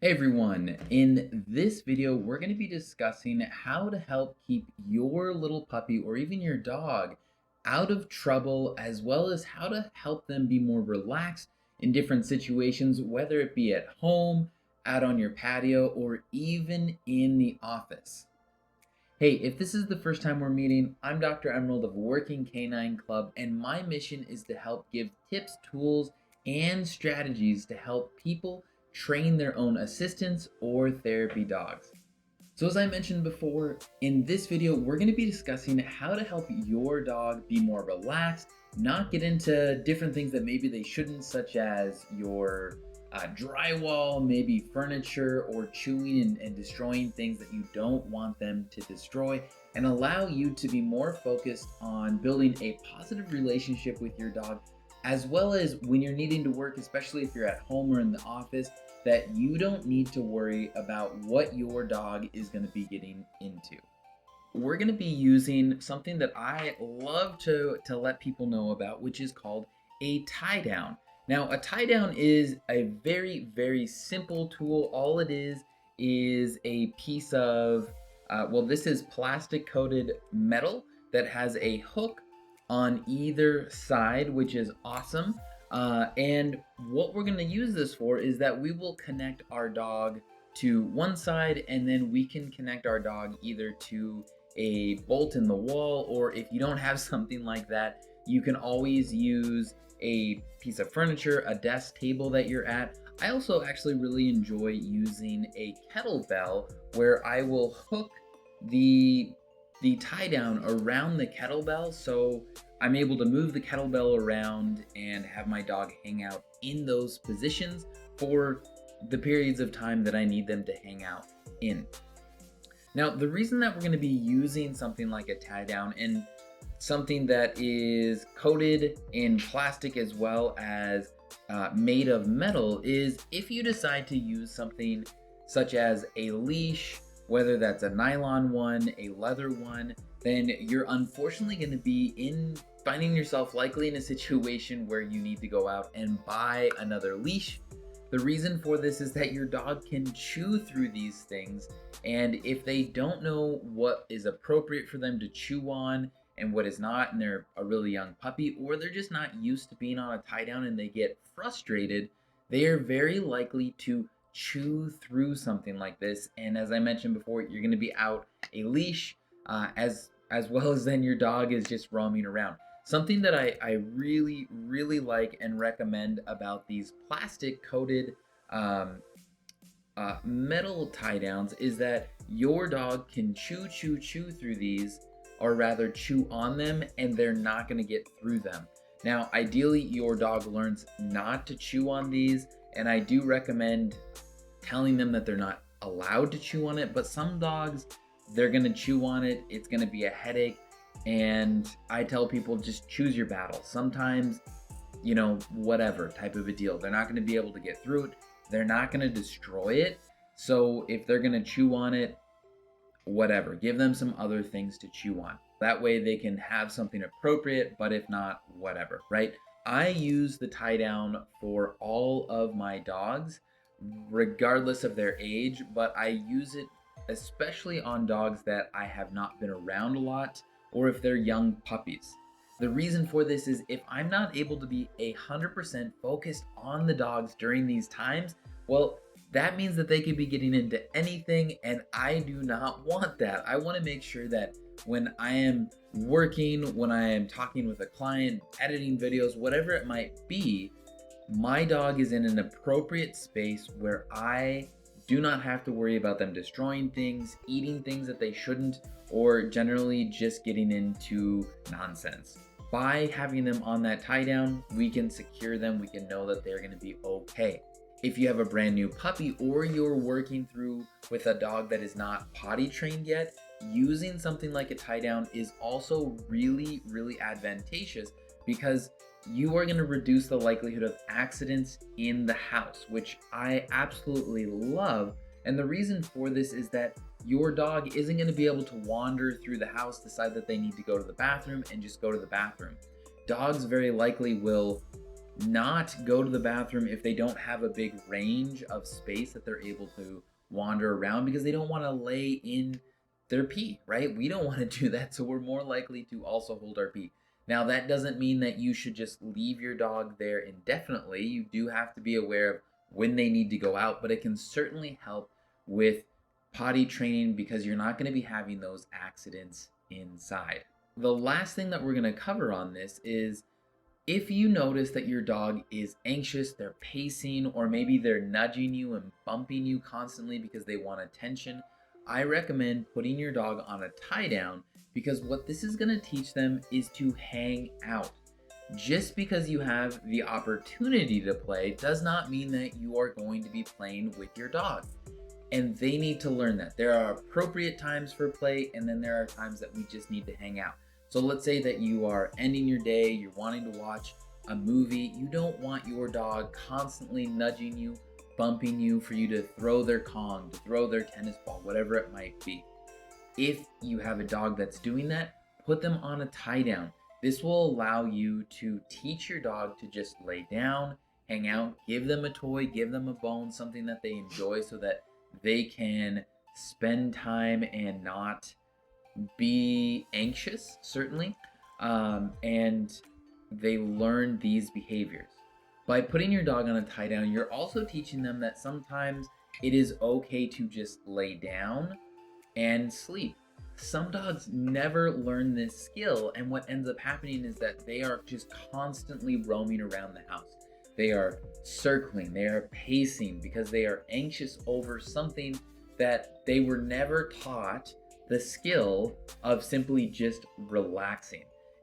Hey everyone, in this video we're going to be discussing how to help keep your little puppy or even your dog out of trouble, as well as how to help them be more relaxed in different situations, whether it be at home, out on your patio, or even in the office. Hey, if this is the first time we're meeting, I'm Dr. Emerald of Working Canine Club, and my mission is to help give tips, tools, and strategies to help people train their own assistants or therapy dogs. So as I mentioned before, in this video, we're going to be discussing how to help your dog be more relaxed, not get into different things that maybe they shouldn't, such as your drywall, maybe furniture, or chewing and destroying things that you don't want them to destroy, and allow you to be more focused on building a positive relationship with your dog, as well as when you're needing to work, especially if you're at home or in the office, that you don't need to worry about what your dog is going to be getting into. We're going to be using something that I love to let people know about, which is called a tie down. Now, a tie down is a very, very simple tool. All it is a piece of, this is plastic coated metal that has a hook on either side, which is awesome. And what we're going to use this for is that we will connect our dog to one side, and then we can connect our dog either to a bolt in the wall, or if you don't have something like that, you can always use a piece of furniture, a desk, table that you're at. I also actually really enjoy using a kettlebell where I will hook the tie down around the kettlebell, so I'm able to move the kettlebell around and have my dog hang out in those positions for the periods of time that I need them to hang out in. Now, the reason that we're going to be using something like a tie down and something that is coated in plastic as well as made of metal is if you decide to use something such as a leash, whether that's a nylon one, a leather one, then you're unfortunately going to be finding yourself likely in a situation where you need to go out and buy another leash. The reason for this is that your dog can chew through these things, and if they don't know what is appropriate for them to chew on and what is not, and they're a really young puppy, or they're just not used to being on a tie down and they get frustrated, they are very likely to chew through something like this. And as I mentioned before, you're going to be out a leash, as well as then your dog is just roaming around. Something that I really, really like and recommend about these plastic coated metal tie downs is that your dog can chew through these, or rather chew on them, and they're not going to get through them. Now, ideally, your dog learns not to chew on these, and I do recommend telling them that they're not allowed to chew on it, but some dogs, they're going to chew on it. It's going to be a headache. And I tell people, just choose your battle. Sometimes, whatever type of a deal, they're not going to be able to get through it. They're not going to destroy it. So if they're going to chew on it, whatever, give them some other things to chew on. That way they can have something appropriate, but if not, whatever, right? I use the tie down for all of my dogs, regardless of their age, but I use it especially on dogs that I have not been around a lot, or if they're young puppies. The reason for this is if I'm not able to be 100% focused on the dogs during these times, well, that means that they could be getting into anything, and I do not want that. I want to make sure that when I am working, when I am talking with a client, editing videos, whatever it might be, my dog is in an appropriate space where I do not have to worry about them destroying things, eating things that they shouldn't, or generally just getting into nonsense. By having them on that tie down, we can secure them. We can know that they're going to be okay. If you have a brand new puppy, or you're working through with a dog that is not potty trained yet, using something like a tie down is also really, really advantageous, because you are going to reduce the likelihood of accidents in the house, which I absolutely love. And the reason for this is that your dog isn't going to be able to wander through the house, decide that they need to go to the bathroom, and just go to the bathroom. Dogs very likely will not go to the bathroom if they don't have a big range of space that they're able to wander around, because they don't want to lay in their pee, right? We don't want to do that, so we're more likely to also hold our pee. Now, that doesn't mean that you should just leave your dog there indefinitely. You do have to be aware of when they need to go out, but it can certainly help with potty training because you're not going to be having those accidents inside. The last thing that we're going to cover on this is if you notice that your dog is anxious, they're pacing, or maybe they're nudging you and bumping you constantly because they want attention, I recommend putting your dog on a tie down, because what this is going to teach them is to hang out. Just because you have the opportunity to play does not mean that you are going to be playing with your dog. And they need to learn that. There are appropriate times for play, and then there are times that we just need to hang out. So let's say that you are ending your day, you're wanting to watch a movie. You don't want your dog constantly nudging you, bumping you for you to throw their Kong, to throw their tennis ball, whatever it might be. If you have a dog that's doing that, put them on a tie down. This will allow you to teach your dog to just lay down, hang out, give them a toy, give them a bone, something that they enjoy so that they can spend time and not be anxious, certainly, and they learn these behaviors. By putting your dog on a tie down, you're also teaching them that sometimes it is okay to just lay down and sleep. Some dogs never learn this skill, and what ends up happening is that they are just constantly roaming around the house. They are circling, they are pacing because they are anxious over something that they were never taught the skill of simply just relaxing.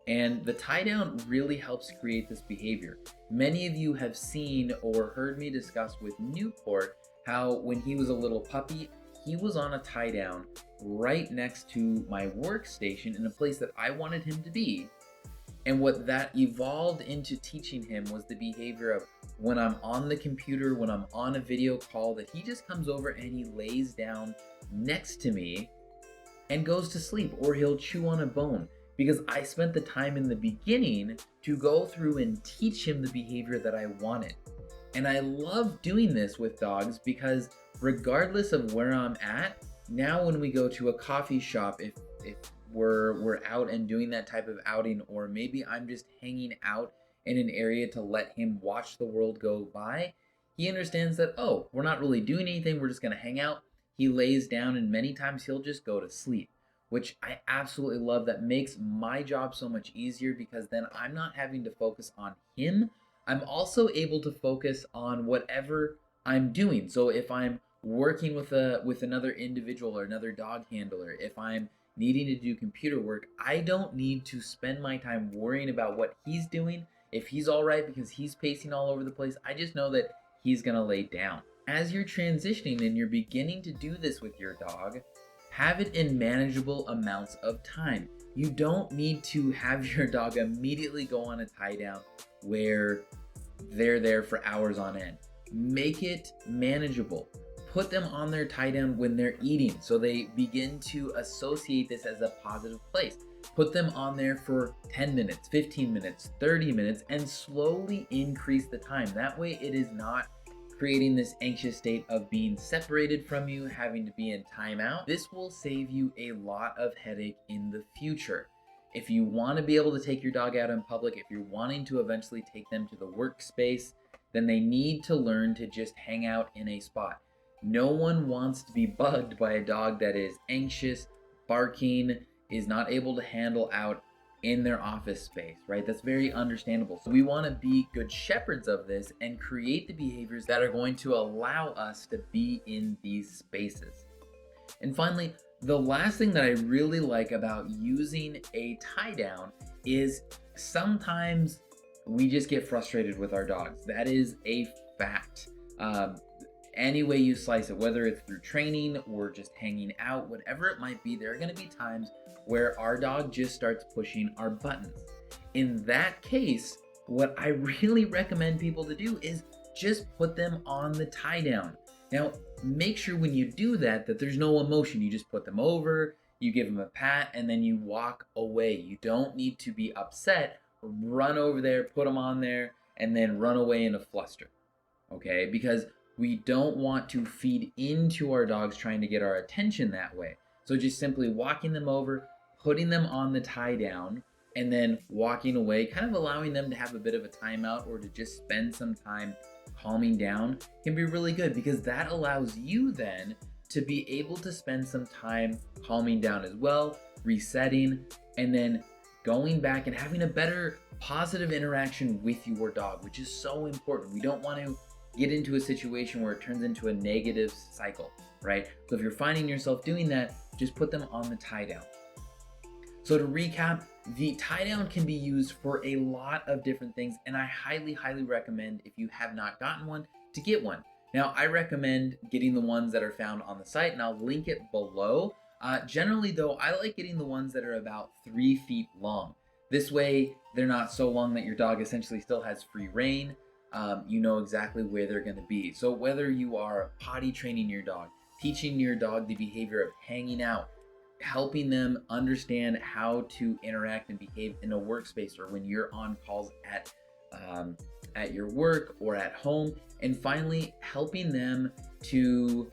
And the tie down really helps create this behavior. Many of you have seen or heard me discuss with Newport how when he was a little puppy, he was on a tie down right next to my workstation in a place that I wanted him to be. And what that evolved into teaching him was the behavior of when I'm on the computer, when I'm on a video call, that he just comes over and he lays down next to me and goes to sleep, or he'll chew on a bone, because I spent the time in the beginning to go through and teach him the behavior that I wanted. And I love doing this with dogs because regardless of where I'm at, now when we go to a coffee shop, if we're out and doing that type of outing, or maybe I'm just hanging out in an area to let him watch the world go by, he understands that, oh, we're not really doing anything, we're just gonna hang out. He lays down, and many times he'll just go to sleep, which I absolutely love. That makes my job so much easier because then I'm not having to focus on him. I'm also able to focus on whatever I'm doing. So if I'm working with another individual or another dog handler, if I'm needing to do computer work, I don't need to spend my time worrying about what he's doing. If he's all right because he's pacing all over the place, I just know that he's gonna lay down. As you're transitioning and you're beginning to do this with your dog, have it in manageable amounts of time. You don't need to have your dog immediately go on a tie down where they're there for hours on end. Make it manageable. Put them on their tie down when they're eating so they begin to associate this as a positive place. Put them on there for 10 minutes, 15 minutes, 30 minutes, and slowly increase the time. That way it is not creating this anxious state of being separated from you, having to be in timeout. This will save you a lot of headache in the future. If you want to be able to take your dog out in public, if you're wanting to eventually take them to the workspace, then they need to learn to just hang out in a spot. No one wants to be bugged by a dog that is anxious, barking, is not able to handle out in their office space, right? That's very understandable. So we want to be good shepherds of this and create the behaviors that are going to allow us to be in these spaces. And finally, the last thing that I really like about using a tie down is sometimes we just get frustrated with our dogs. That is a fact. Any way you slice it, whether it's through training or just hanging out, whatever it might be, there are going to be times where our dog just starts pushing our buttons. In that case, what I really recommend people to do is just put them on the tie down. Now, make sure when you do that there's no emotion. You just put them over, you give them a pat, and then you walk away. You don't need to be upset. Run over there, put them on there, and then run away in a fluster, okay? Because we don't want to feed into our dogs trying to get our attention that way. So just simply walking them over, putting them on the tie down, and then walking away, kind of allowing them to have a bit of a timeout or to just spend some time calming down can be really good, because that allows you then to be able to spend some time calming down as well, resetting, and then going back and having a better positive interaction with your dog, which is so important. We don't want to get into a situation where it turns into a negative cycle, right? So if you're finding yourself doing that, just put them on the tie down. So to recap, the tie down can be used for a lot of different things, and I highly, highly recommend, if you have not gotten one, to get one. Now, I recommend getting the ones that are found on the site, and I'll link it below. Generally, though, I like getting the ones that are about 3 feet long. This way, they're not so long that your dog essentially still has free reign. You know exactly where they're going to be. So whether you are potty training your dog, teaching your dog the behavior of hanging out, helping them understand how to interact and behave in a workspace, or when you're on calls at your work or at home, and finally helping them to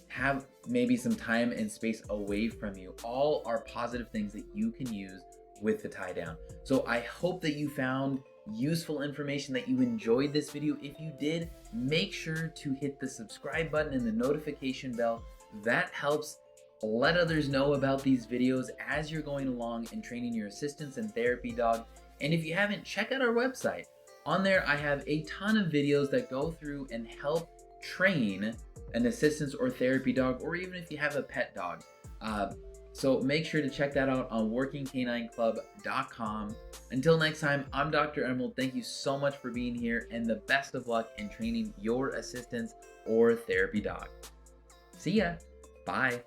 have maybe some time and space away from you, all are positive things that you can use with the tie down. So I hope that you found useful information, that you enjoyed this video. If you did, make sure to hit the subscribe button and the notification bell. That helps let others know about these videos as you're going along and training your assistants and therapy dog. And if you haven't, check out our website. On there, I have a ton of videos that go through and help train an assistance or therapy dog, or even if you have a pet dog. So make sure to check that out on workingcanineclub.com. Until next time, I'm Dr. Emerald. Thank you so much for being here, and the best of luck in training your assistants or therapy dog. See ya. Bye.